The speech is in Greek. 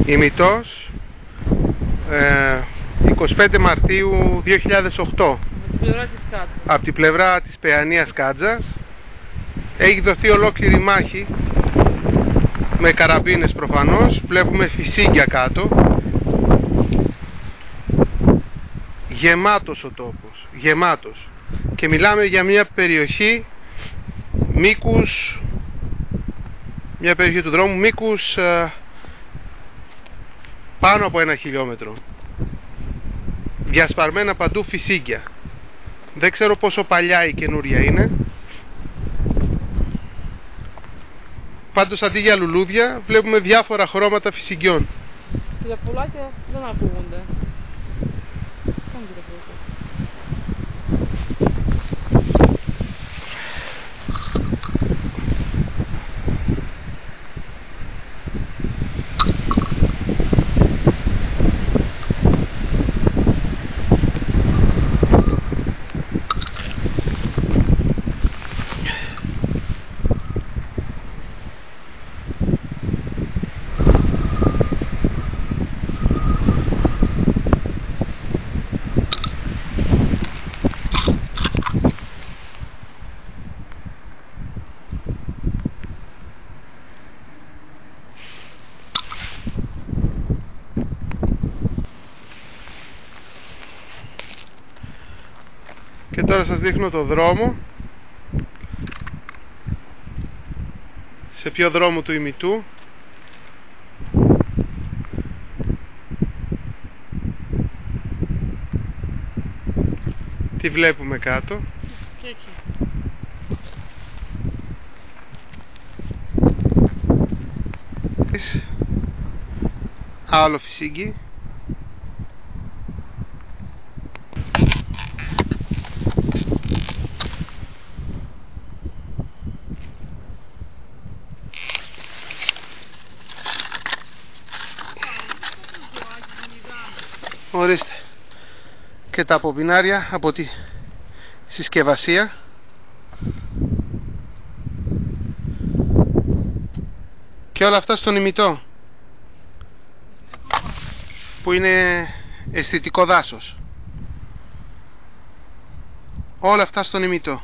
Ημιτός 25 Μαρτίου 2008 από την πλευρά της Παιανίας Κάτζας. Έχει δοθεί ολόκληρη μάχη με καραμπίνες προφανώς. Βλέπουμε φυσίγγια κάτω. Γεμάτος ο τόπος, γεμάτος. Και μιλάμε για μια περιοχή μήκους, μια περιοχή του δρόμου μήκους πάνω από 1 χιλιόμετρο. Διασπαρμένα παντού φυσίγγια. Δεν ξέρω πόσο παλιά η καινούρια είναι. Πάντως αντί για λουλούδια βλέπουμε διάφορα χρώματα φυσιγγιών. Και τα πουλάκια δεν ακούγονται. Και τώρα σας δείχνω το δρόμο. Σε ποιο δρόμο του ημιτού. Τι βλέπουμε κάτω. Και εκεί. Άλλο φυσίγγι. Ορίστε. Και τα αποπινάρια από τη συσκευασία. Και όλα αυτά στον ημιτό, που είναι αισθητικό δάσος. Όλα αυτά στον ημιτό.